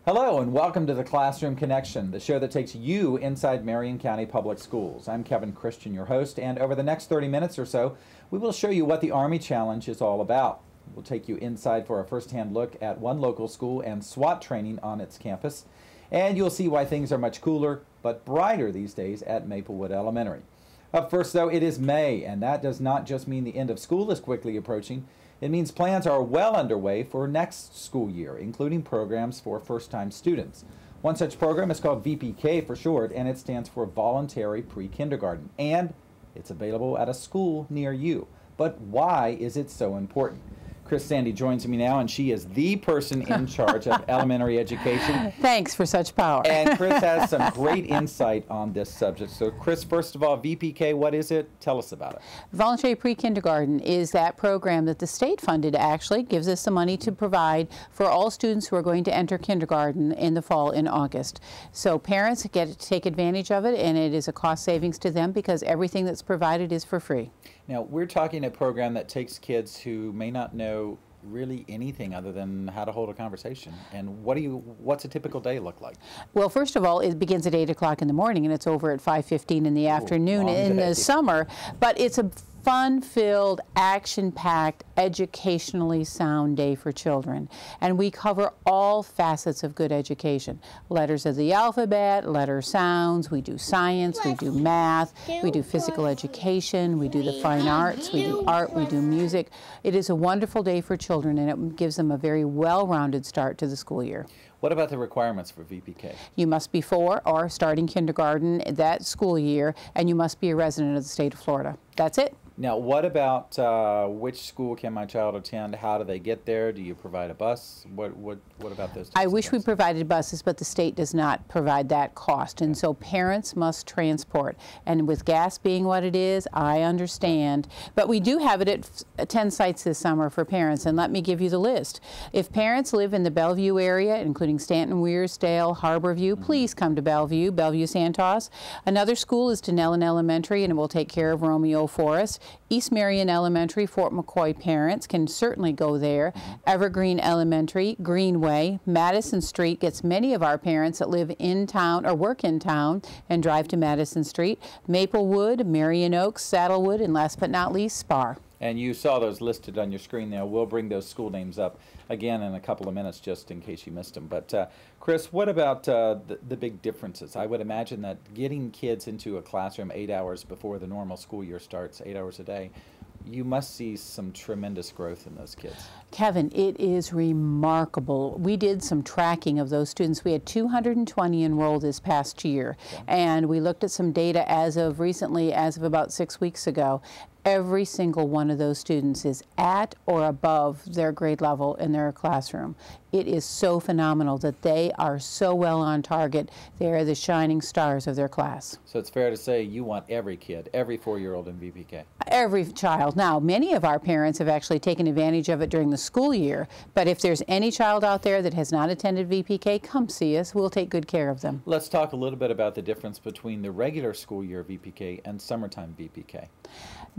Hello and welcome to the Classroom Connection, the show that takes you inside Marion County Public Schools. I'm Kevin Christian, your host, and over the next 30 minutes or so, we will show you what the Army Challenge is all about. We'll take you inside for a first-hand look at one local school and SWAT training on its campus, and you'll see why things are much cooler but brighter these days at Maplewood Elementary. Up first, though, it is May, and that does not just mean the end of school is quickly approaching. It means plans are well underway for next school year, including programs for first-time students. One such program is called VPK for short, and it stands for Voluntary Pre-Kindergarten, and it's available at a school near you. But why is it so important? Chris Sandy joins me now, and she is the person in charge of elementary education. Thanks for such power. And Chris has some great insight on this subject. So Chris, first of all, VPK, what is it? Tell us about it. Voluntary Pre-Kindergarten is that program that the state funded, actually gives us the money to provide for all students who are going to enter kindergarten in the fall in August. So parents get to take advantage of it, and it is a cost savings to them because everything that's provided is for free. Now, we're talking a program that takes kids who may not know really anything other than how to hold a conversation. And what's a typical day look like? Well, first of all, it begins at 8 o'clock in the morning and it's over at 5:15 in the afternoon in the summer. But it's a fun-filled, action-packed, educationally sound day for children. And we cover all facets of good education. Letters of the alphabet, letter sounds, we do science, we do math, we do physical education, we do the fine arts, we do art, we do music. It is a wonderful day for children, and it gives them a very well-rounded start to the school year. What about the requirements for VPK? You must be 4 or starting kindergarten that school year, and you must be a resident of the state of Florida. That's it. Now, what about which school can my child attend? How do they get there? Do you provide a bus? What about those? I wish we provided buses, but the state does not provide that cost, and so parents must transport. And with gas being what it is, I understand. But we do have it at 10 sites this summer for parents, and let me give you the list. If parents live in the Bellevue area, including Stanton, Weirsdale, Harborview, please come to Bellevue, Santos. Another school is Denellen Elementary, and it will take care of Romeo for us. East Marion Elementary, Fort McCoy parents can certainly go there. Evergreen Elementary, Greenway, Madison Street gets many of our parents that live in town or work in town and drive to Madison Street. Maplewood, Marion Oaks, Saddlewood, and last but not least, Spar. And you saw those listed on your screen there. We'll bring those school names up again in a couple of minutes just in case you missed them. But Chris, what about the big differences? I would imagine that getting kids into a classroom 8 hours before the normal school year starts, 8 hours a day, you must see some tremendous growth in those kids. Kevin, it is remarkable. We did some tracking of those students. We had 220 enrolled this past year, and we looked at some data as of recently, as of about 6 weeks ago. Every single one of those students is at or above their grade level in their classroom. It is so phenomenal that they are so well on target. They are the shining stars of their class. So it's fair to say you want every kid, every 4-year-old in VPK. Every child. Now, many of our parents have actually taken advantage of it during the school year, but if there's any child out there that has not attended VPK, come see us. We'll take good care of them. Let's talk a little bit about the difference between the regular school year VPK and summertime VPK.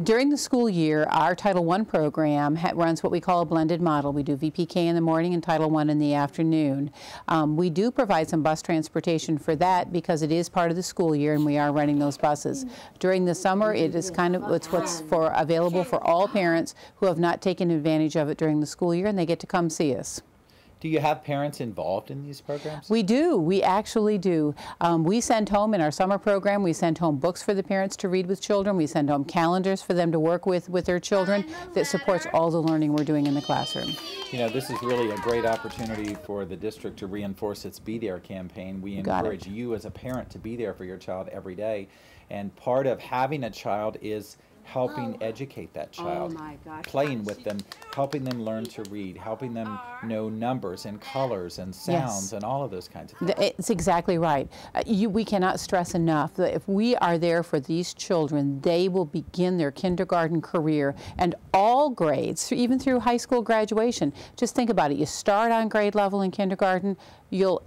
During the school year, our Title I program runs what we call a blended model. We do VPK in the morning and Title I in the afternoon. We do provide some bus transportation for that because it is part of the school year and we are running those buses. During the summer, it is it's what's available for all parents who have not taken advantage of it during the school year, and they get to come see us. Do you have parents involved in these programs? We do. We actually do. We send home in our summer program, we send home books for the parents to read with children. We send home calendars for them to work with their children that supports all the learning we're doing in the classroom. You know, this is really a great opportunity for the district to reinforce its Be There campaign. We encourage you as a parent to be there for your child every day. And part of having a child is helping educate that child, playing with them, helping them learn to read, helping them know numbers and colors and sounds and all of those kinds of things. It's exactly right. We cannot stress enough that if we are there for these children, they will begin their kindergarten career and all grades, even through high school graduation. Just think about it. You start on grade level in kindergarten, you'll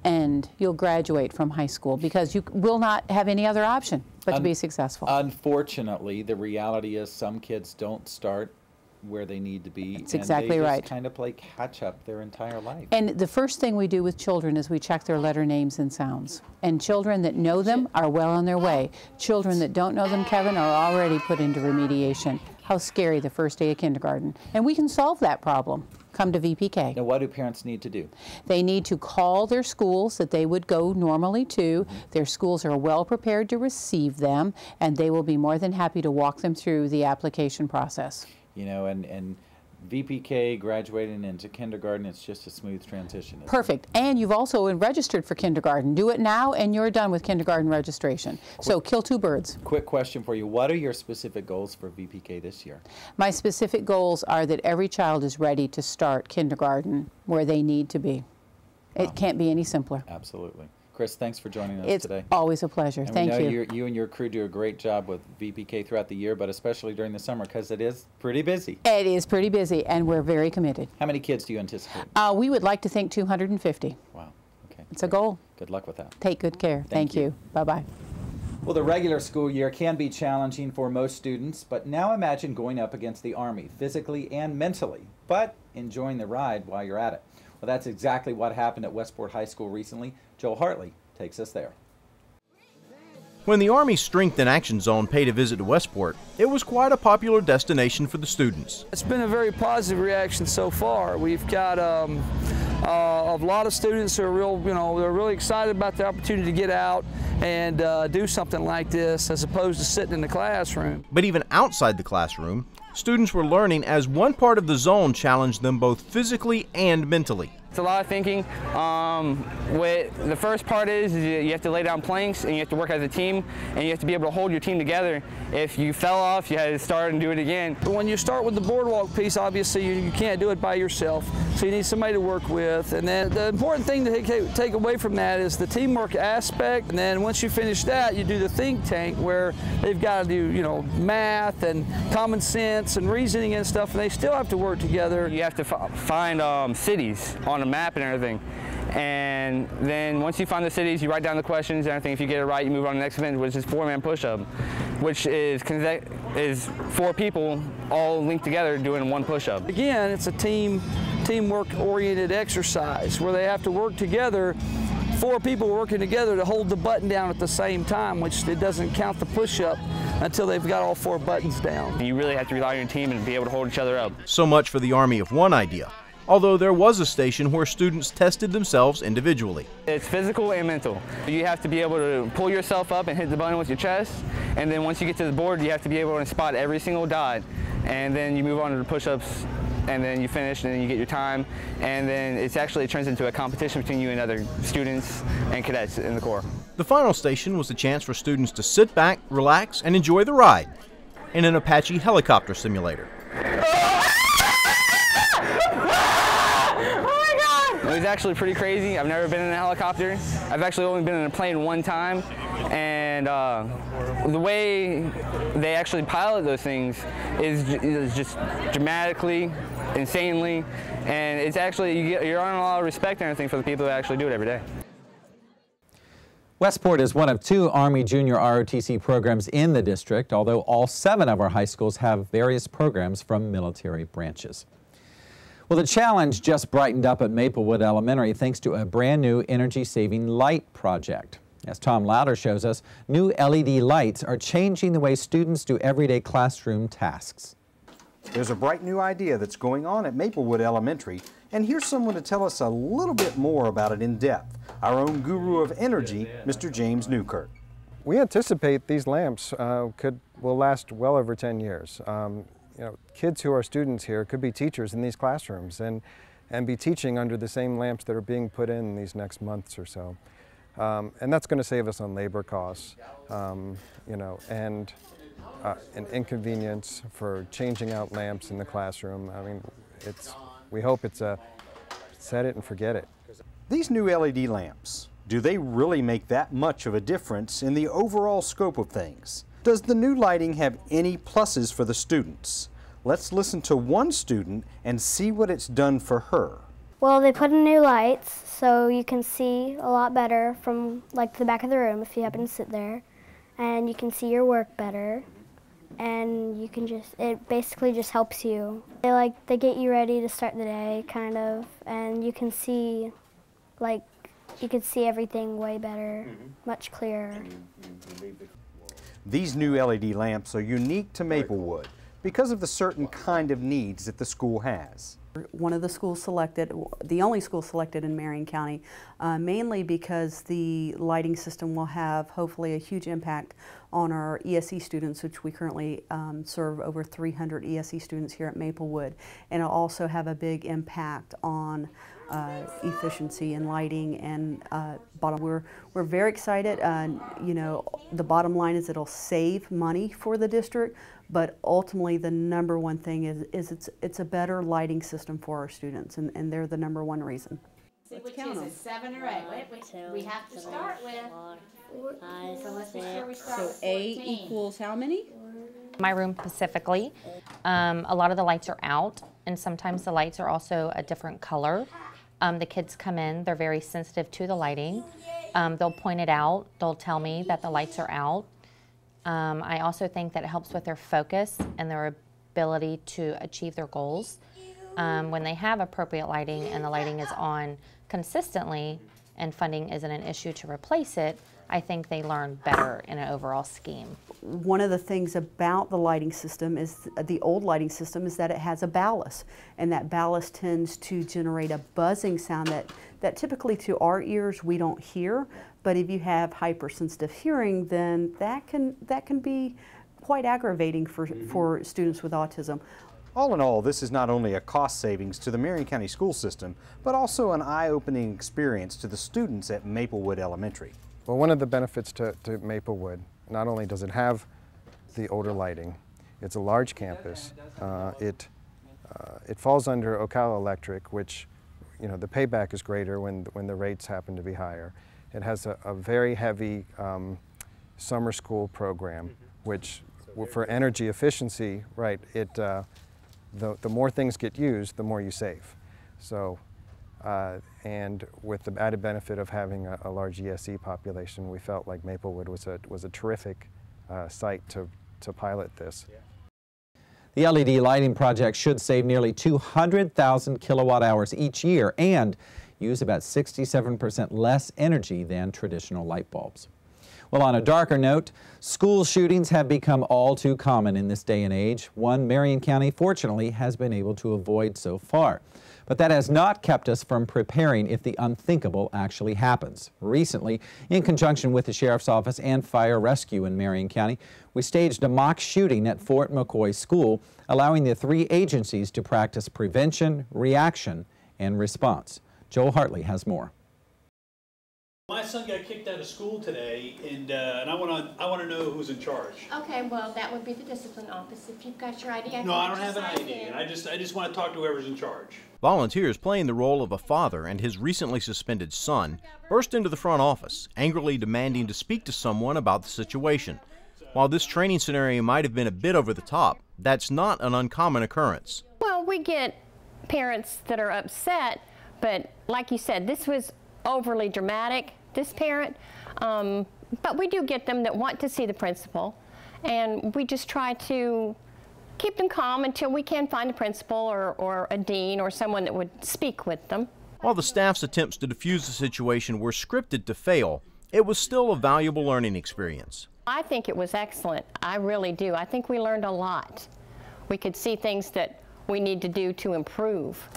graduate from high school because you will not have any other option but to be successful. Unfortunately, the reality is some kids don't start where they need to be. That's exactly and they right. just kind of play catch up their entire life. And the first thing we do with children is we check their letter names and sounds. And children that know them are well on their way. Children that don't know them, Kevin, are already put into remediation. How scary the first day of kindergarten. And we can solve that problem. Come to VPK. Now, what do parents need to do? They need to call their schools that they would go normally to. Their schools are well prepared to receive them, and they will be more than happy to walk them through the application process. You know, and VPK graduating into kindergarten, it's just a smooth transition. Perfect. And you've also registered for kindergarten. Do it now and you're done with kindergarten registration. So kill two birds. Quick question for you. What are your specific goals for VPK this year? My specific goals are that every child is ready to start kindergarten where they need to be. It can't be any simpler. Absolutely. Chris, thanks for joining us It's today. It's always a pleasure. Thank you. You and your crew do a great job with VPK throughout the year, but especially during the summer because it is pretty busy. It is pretty busy, and we're very committed. How many kids do you anticipate? We would like to think 250. Wow. Okay. It's a goal. Good luck with that. Take good care. Thank you. Bye-bye. Well, the regular school year can be challenging for most students, but now imagine going up against the Army, physically and mentally, but enjoying the ride while you're at it. Well, that's exactly what happened at Westport High School recently. Joel Hartley takes us there. When the Army Strength in Action Zone paid a visit to Westport, it was quite a popular destination for the students. It's been a very positive reaction so far. We've got a lot of students who are they're really excited about the opportunity to get out and do something like this as opposed to sitting in the classroom. But even outside the classroom, students were learning as one part of the zone challenged them both physically and mentally. It's a lot of thinking. The first part is you have to lay down planks and you have to work as a team and you have to be able to hold your team together. If you fell off, you had to start and do it again. But when you start with the boardwalk piece, obviously you can't do it by yourself, so you need somebody to work with. And then the important thing to take away from that is the teamwork aspect. And then once you finish that, you do the think tank where they've got to do math and common sense and reasoning and stuff, and they still have to work together. You have to find cities on a map and everything. And then once you find the cities, you write down the questions and everything. If you get it right, you move on to the next event, which is 4-man push-up, which is 4 people all linked together doing one push-up. Again, it's a teamwork-oriented exercise where they have to work together, 4 people working together to hold the button down at the same time, which it doesn't count the push-up until they've got all 4 buttons down. You really have to rely on your team and be able to hold each other up. So much for the Army of one idea. Although there was a station where students tested themselves individually. It's physical and mental. You have to be able to pull yourself up and hit the button with your chest, and then once you get to the board, you have to be able to spot every single dot, and then you move on to the push-ups, and then you finish, and then you get your time, and then it turns into a competition between you and other students and cadets in the Corps. The final station was a chance for students to sit back, relax, and enjoy the ride in an Apache helicopter simulator. It was actually pretty crazy. I've never been in a helicopter. I've actually only been in a plane one time, and the way they actually pilot those things is just dramatically, insanely, and it's actually, you're on a lot of respect and everything for the people that actually do it every day. Westport is one of 2 Army Junior ROTC programs in the district, although all 7 of our high schools have various programs from military branches. Well, the challenge just brightened up at Maplewood Elementary thanks to a brand new energy-saving light project. As Tom Lauder shows us, new LED lights are changing the way students do everyday classroom tasks. There's a bright new idea that's going on at Maplewood Elementary, and here's someone to tell us a little bit more about it in depth. Our own guru of energy, Mr. James Newkirk. We anticipate these lamps will last well over 10 years. Kids who are students here could be teachers in these classrooms and be teaching under the same lamps that are being put in these next months or so. And that's going to save us on labor costs, and an inconvenience for changing out lamps in the classroom. I mean, we hope it's a set it and forget it. These new LED lamps, do they really make that much of a difference in the overall scope of things? Does the new lighting have any pluses for the students? Let's listen to one student and see what it's done for her. Well, they put in new lights so you can see a lot better from the back of the room if you happen to sit there, and you can see your work better. and you can it basically just helps you. They get you ready to start the day, kind of, and you can see, everything way better, much clearer. These new LED lamps are unique to Maplewood because of the certain kind of needs that the school has. One of the schools selected, the only school selected in Marion County, mainly because the lighting system will have hopefully a huge impact on our ESE students, which we currently serve over 300 ESE students here at Maplewood, and it'll also have a big impact on efficiency in lighting and bottom. We're very excited. You know, the bottom line is it'll save money for the district, but ultimately the number one thing is it's a better lighting system for our students, and they're the number one reason. Which is a 7 or 8. We have to start with. So let's make sure we start with 14. So 8 equals how many? My room specifically, a lot of the lights are out, and sometimes the lights are also a different color. The kids come in, they're very sensitive to the lighting. They'll point it out, they'll tell me that the lights are out. I also think that it helps with their focus and their ability to achieve their goals. When they have appropriate lighting and the lighting is on consistently and funding isn't an issue to replace it, I think they learn better in an overall scheme. One of the things about the lighting system is, the old lighting system, is that it has a ballast, and that ballast tends to generate a buzzing sound that typically to our ears we don't hear, but if you have hypersensitive hearing, then that can be quite aggravating for students with autism. All in all, this is not only a cost savings to the Marion County school system, but also an eye-opening experience to the students at Maplewood Elementary. Well, one of the benefits to Maplewood, not only does it have the older lighting, it's a large campus. It falls under Ocala Electric, which, you know, the payback is greater when the rates happen to be higher. It has a very heavy summer school program, which for energy efficiency, right, the more things get used, the more you save. So, and with the added benefit of having a large ESE population, we felt like Maplewood was a terrific site to pilot this. The LED lighting project should save nearly 200,000 kilowatt hours each year and use about 67% less energy than traditional light bulbs. Well, on a darker note, school shootings have become all too common in this day and age. One Marion County, fortunately, has been able to avoid so far. But that has not kept us from preparing if the unthinkable actually happens. Recently, in conjunction with the Sheriff's Office and Fire Rescue in Marion County, we staged a mock shooting at Fort McCoy School, allowing the 3 agencies to practice prevention, reaction, and response. Joel Hartley has more. My son got kicked out of school today, and I want to know who's in charge. Okay, well, that would be the discipline office. If you've got your ID, No, I don't have an ID. I just want to talk to whoever's in charge. Volunteers playing the role of a father and his recently suspended son burst into the front office, angrily demanding to speak to someone about the situation. While this training scenario might have been a bit over the top, that's not an uncommon occurrence. Well, we get parents that are upset, but like you said, this was overly dramatic, this parent, but we do get them that want to see the principal, and we just try to keep them calm until we can find a principal or a dean or someone that would speak with them. While the staff's attempts to defuse the situation were scripted to fail, it was still a valuable learning experience. I think it was excellent. I really do. I think we learned a lot. We could see things that we need to do to improve.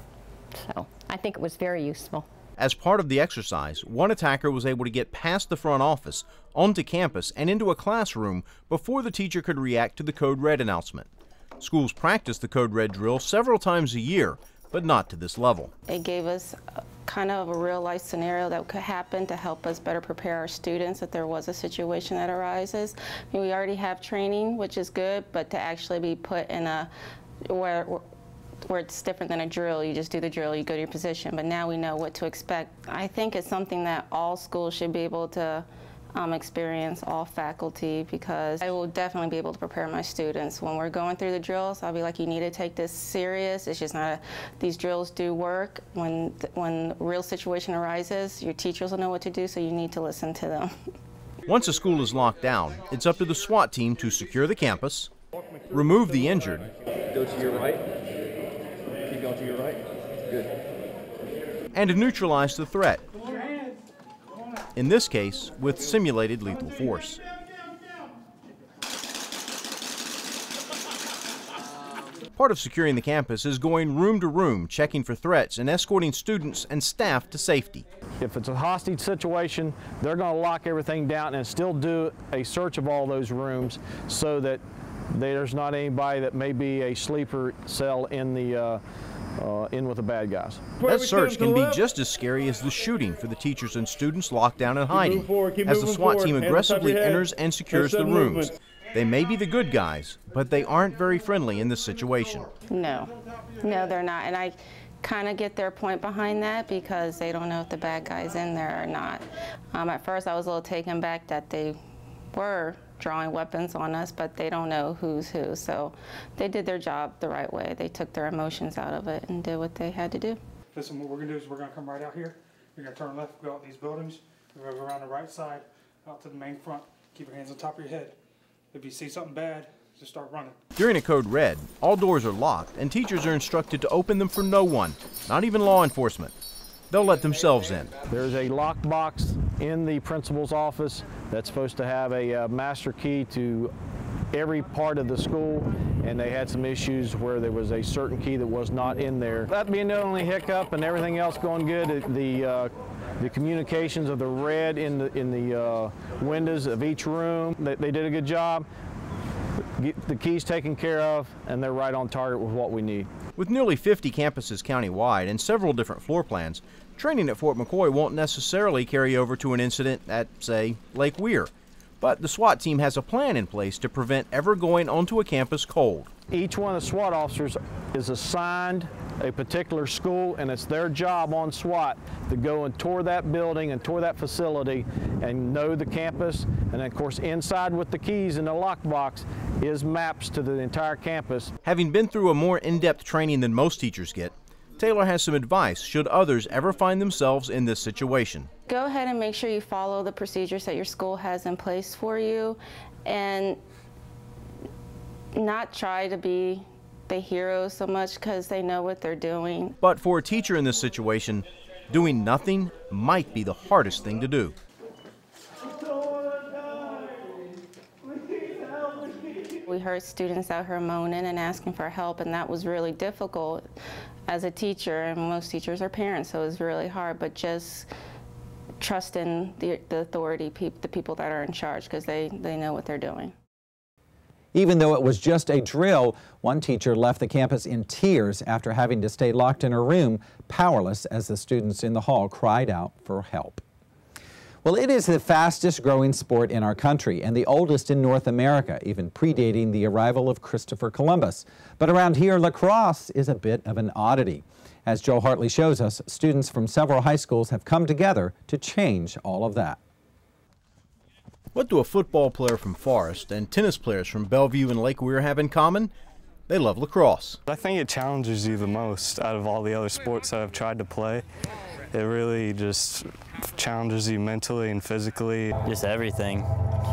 So I think it was very useful. As part of the exercise, one attacker was able to get past the front office, onto campus, and into a classroom before the teacher could react to the Code Red announcement. Schools practice the Code Red drill several times a year, but not to this level. It gave us kind of a real-life scenario that could happen to help us better prepare our students if there was a situation that arises. I mean, we already have training, which is good, but to actually be put in a where it's different than a drill. You just do the drill, you go to your position, but now we know what to expect. I think it's something that all schools should be able to experience, all faculty, because I will definitely be able to prepare my students. When we're going through the drills, I'll be like, you need to take this serious. It's just not these drills do work. When a real situation arises, your teachers will know what to do, so you need to listen to them. Once a school is locked down, it's up to the SWAT team to secure the campus, remove the injured, go to your right, keep going to your right, good. and to neutralize the threat, in this case with simulated lethal force. Part of securing the campus is going room to room, checking for threats and escorting students and staff to safety. If it's a hostage situation, they're going to lock everything down and still do a search of all those rooms so that there's not anybody that may be a sleeper cell in the in with the bad guys. That search can be just as scary as the shooting for the teachers and students locked down and hiding, as the SWAT team aggressively enters and secures the rooms. They may be the good guys, but they aren't very friendly in this situation. No, they're not. And I kind of get their point behind that because they don't know if the bad guy's in there or not. At first I was a little taken back that they were drawing weapons on us, but they don't know who's who. So they did their job the right way. They took their emotions out of it and did what they had to do. Listen, what we're going to do is we're going to come right out here. You're going to turn left, go out these buildings. We're going to go around the right side, out to the main front. Keep your hands on top of your head. If you see something bad, just start running. During a code red, all doors are locked and teachers are instructed to open them for no one, not even law enforcement. They'll let themselves in. There's a lock box in the principal's office that's supposed to have a master key to every part of the school, and they had some issues where there was a certain key that was not in there. That being the only hiccup and everything else going good, the communications of the red in the windows of each room, they did a good job. Get the keys taken care of, and they're right on target with what we need. With nearly 50 campuses countywide and several different floor plans, training at Fort McCoy won't necessarily carry over to an incident at, say, Lake Weir. But the SWAT team has a plan in place to prevent ever going onto a campus cold. Each one of the SWAT officers is assigned a particular school, and it's their job on SWAT to go and tour that building and tour that facility and know the campus. And then, of course, inside with the keys in the lockbox is maps to the entire campus. Having been through a more in-depth training than most teachers get, Taylor has some advice should others ever find themselves in this situation. Go ahead and make sure you follow the procedures that your school has in place for you, and not try to be the hero so much because they know what they're doing. But for a teacher in this situation, doing nothing might be the hardest thing to do. We heard students out here moaning and asking for help, and that was really difficult as a teacher, and most teachers are parents, so it was really hard, but just trust in the authority, the people that are in charge, because they know what they're doing. Even though it was just a drill, one teacher left the campus in tears after having to stay locked in her room, powerless as the students in the hall cried out for help. Well, it is the fastest growing sport in our country and the oldest in North America, even predating the arrival of Christopher Columbus. But around here, lacrosse is a bit of an oddity. As Joe Hartley shows us, students from several high schools have come together to change all of that. What do a football player from Forest and tennis players from Bellevue and Lake Weir have in common? They love lacrosse. I think it challenges you the most out of all the other sports that I've tried to play. It really just challenges you mentally and physically. Just everything.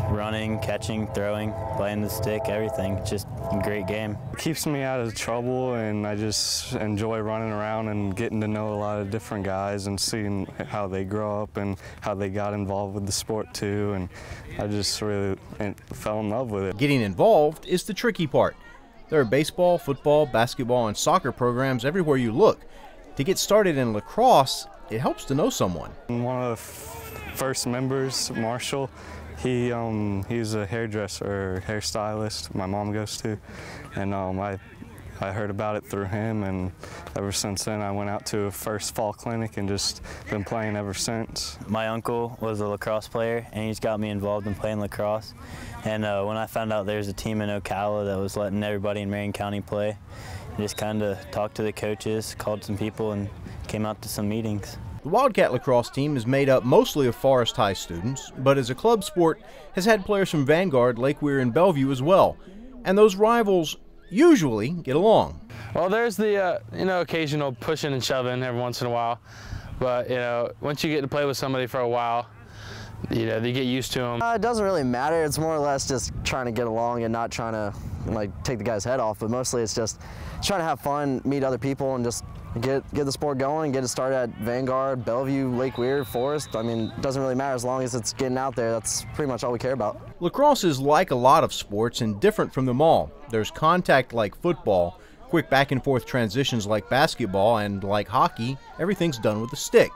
Running, catching, throwing, playing the stick, everything. Just a great game. It keeps me out of trouble, and I just enjoy running around and getting to know a lot of different guys and seeing how they grow up and how they got involved with the sport too. And I just really fell in love with it. Getting involved is the tricky part. There are baseball, football, basketball, and soccer programs everywhere you look. To get started in lacrosse, it helps to know someone. One of the first members, Marshall, he's a hairdresser or hairstylist my mom goes to, and I heard about it through him, and ever since then I went out to a first fall clinic and just been playing ever since. My uncle was a lacrosse player, and he's got me involved in playing lacrosse. And when I found out there's a team in Ocala that was letting everybody in Marion County play, I just kind of talked to the coaches, called some people, and came out to some meetings. The Wildcat lacrosse team is made up mostly of Forest High students, but as a club sport has had players from Vanguard, Lake Weir, and Bellevue as well. And those rivals usually get along. Well, there's the occasional pushing and shoving every once in a while, but once you get to play with somebody for a while, they get used to them. It doesn't really matter. It's more or less just trying to get along and not trying to like take the guy's head off, but mostly it's just trying to have fun, meet other people, and just get the sport going, get it started at Vanguard, Bellevue, Lake Weir, Forest. I mean, it doesn't really matter as long as it's getting out there. That's pretty much all we care about. Lacrosse is like a lot of sports and different from them all. There's contact like football, quick back and forth transitions like basketball, and like hockey, everything's done with a stick.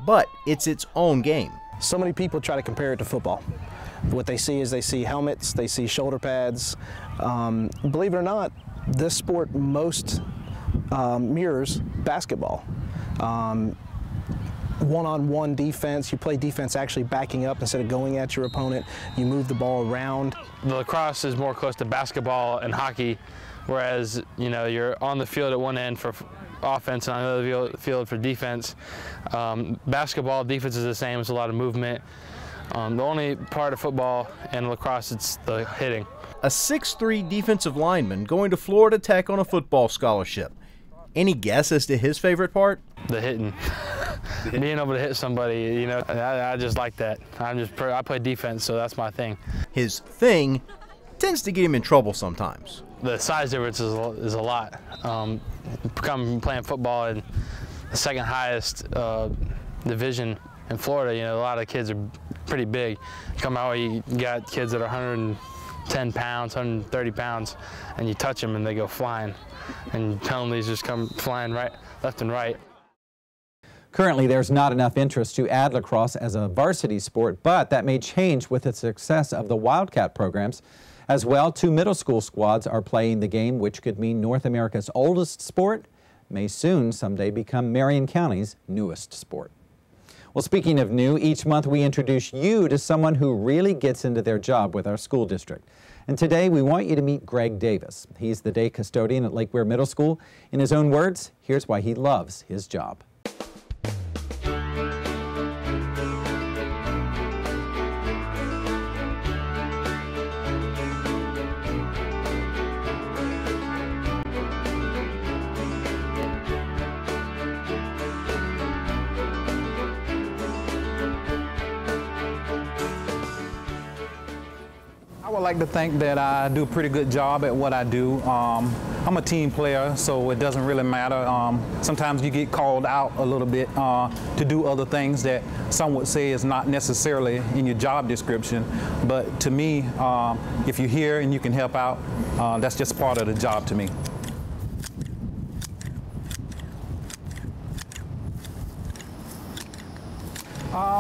But it's its own game. So many people try to compare it to football. What they see is they see helmets, they see shoulder pads. Believe it or not, this sport most mirrors basketball. One-on-one defense, you play defense actually backing up instead of going at your opponent. You move the ball around. The lacrosse is more close to basketball and hockey, whereas you're on the field at one end for offense and on the other field for defense. Basketball defense is the same. It's a lot of movement. The only part of football and lacrosse, it's the hitting. A 6'3" defensive lineman going to Florida Tech on a football scholarship. Any guess as to his favorite part? The hitting. Being able to hit somebody, I just like that. I play defense, so that's my thing. His thing tends to get him in trouble sometimes. The size difference is a lot. Playing football in the second highest division in Florida, a lot of kids are pretty big. Come out, you got kids that are 110 pounds, 130 pounds, and you touch them and they go flying. And penalties just come flying right, left and right. Currently, there's not enough interest to add lacrosse as a varsity sport, but that may change with the success of the Wildcat programs. As well, 2 middle school squads are playing the game, which could mean North America's oldest sport may soon someday become Marion County's newest sport. Well, speaking of new, each month we introduce you to someone who really gets into their job with our school district. And today we want you to meet Greg Davis. He's the day custodian at Lake Weir Middle School. In his own words, here's why he loves his job. I would like to think that I do a pretty good job at what I do. I'm a team player, so it doesn't really matter. Sometimes you get called out a little bit to do other things that some would say is not necessarily in your job description. But to me, if you're here and you can help out, that's just part of the job to me.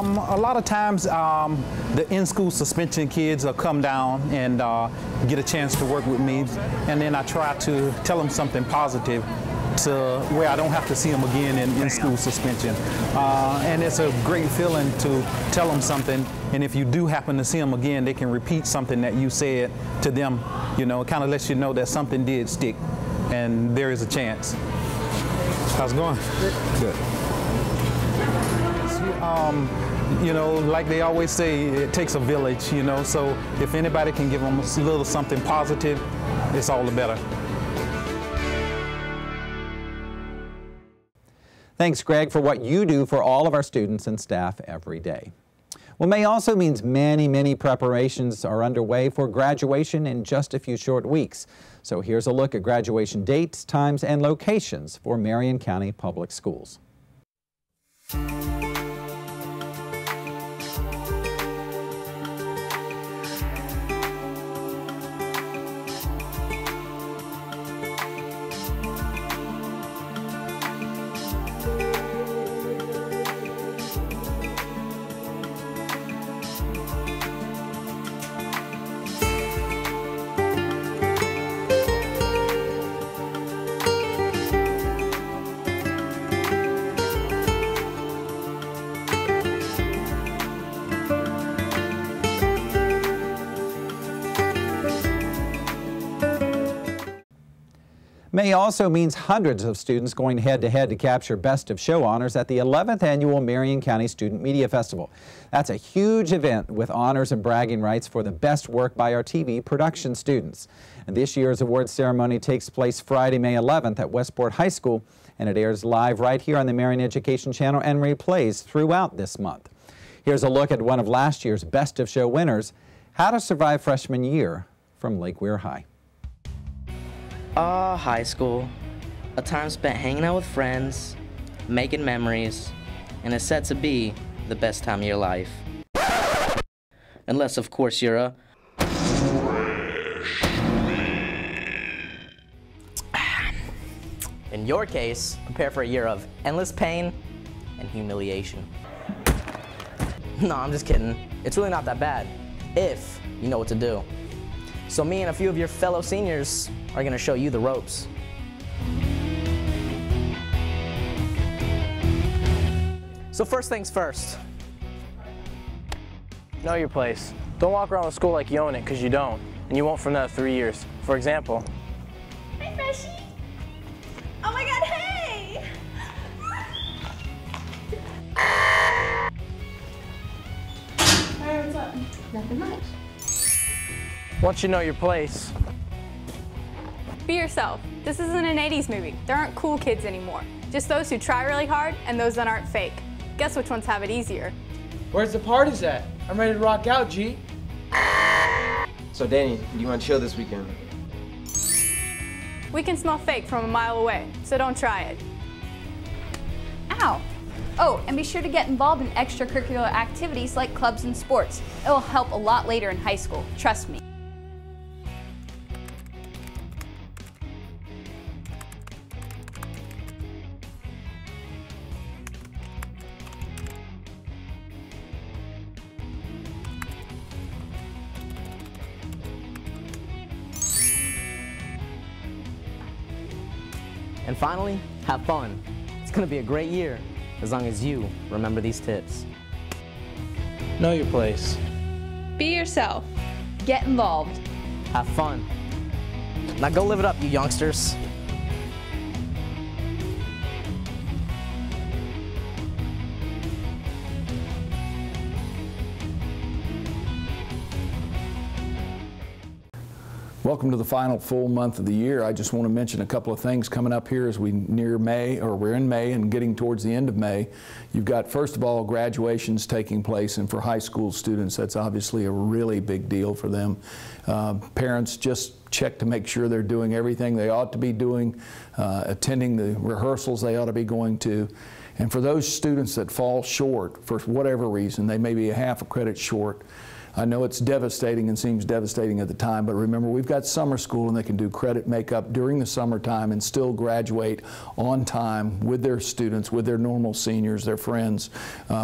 A lot of times the in-school suspension kids will come down and get a chance to work with me, and then I try to tell them something positive to where I don't have to see them again in in-school suspension. And it's a great feeling to tell them something, and if you do happen to see them again, they can repeat something that you said to them. It kind of lets you know that something did stick, and there is a chance. How's it going? Good. Like they always say, it takes a village, so if anybody can give them a little something positive, it's all the better. Thanks, Greg, for what you do for all of our students and staff every day. Well, May also means many, many preparations are underway for graduation in just a few short weeks. So here's a look at graduation dates, times, and locations for Marion County Public Schools. May also means hundreds of students going head-to-head to capture Best of Show honors at the 11th Annual Marion County Student Media Festival. That's a huge event with honors and bragging rights for the best work by our TV production students. And this year's awards ceremony takes place Friday, May 11th at Westport High School, and it airs live right here on the Marion Education Channel and replays throughout this month. Here's a look at one of last year's Best of Show winners, How to Survive Freshman Year from Lake Weir High. High school. A time spent hanging out with friends, making memories, and it's set to be the best time of your life. Unless, of course, you're a... In your case, prepare for a year of endless pain and humiliation. No, I'm just kidding. It's really not that bad, if you know what to do. So me and a few of your fellow seniors are gonna show you the ropes. So first things first. Know your place. Don't walk around the school like you own it, because you don't. And you won't for another 3 years. For example. Hey, Freshie. Oh my God, hey! Hey, what's up? Nothing much. Once you know your place. Be yourself. This isn't an 80s movie. There aren't cool kids anymore. Just those who try really hard and those that aren't fake. Guess which ones have it easier? Where's the parties at? I'm ready to rock out, G. So Danny, do you want to chill this weekend? We can smell fake from a mile away, so don't try it. Ow. Oh, and be sure to get involved in extracurricular activities like clubs and sports. It will help a lot later in high school, trust me. And finally, have fun. It's gonna be a great year, as long as you remember these tips. Know your place. Be yourself. Get involved. Have fun. Now go live it up, you youngsters. Welcome to the final full month of the year. I just want to mention a couple of things coming up here as we near May, or we're in May and getting towards the end of May. You've got, first of all, graduations taking place, and for high school students, that's obviously a really big deal for them. Parents, just check to make sure they're doing everything they ought to be doing, attending the rehearsals they ought to be going to. And for those students that fall short, for whatever reason, they may be a half a credit short. I know it's devastating and seems devastating at the time, but remember, we've got summer school and they can do credit makeup during the summertime and still graduate on time with their students, with their normal seniors, their friends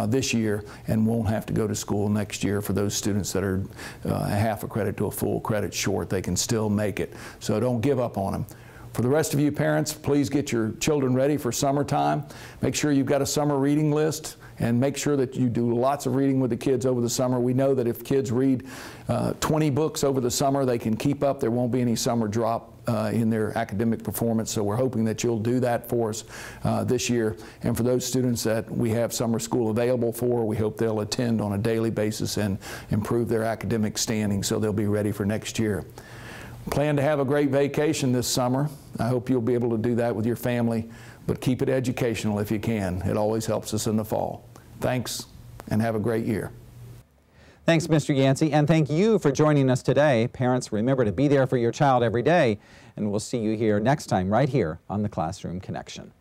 this year, and won't have to go to school next year. For those students that are a half a credit to a full credit short, they can still make it. So don't give up on them. For the rest of you parents, please get your children ready for summertime. Make sure you've got a summer reading list, and make sure that you do lots of reading with the kids over the summer. We know that if kids read 20 books over the summer, they can keep up. There won't be any summer drop in their academic performance, so we're hoping that you'll do that for us this year. And for those students that we have summer school available for, we hope they'll attend on a daily basis and improve their academic standing so they'll be ready for next year. Plan to have a great vacation this summer. I hope you'll be able to do that with your family, but keep it educational if you can. It always helps us in the fall. Thanks, and have a great year. Thanks, Mr. Yancey, and thank you for joining us today. Parents, remember to be there for your child every day, and we'll see you here next time right here on the Classroom Connection.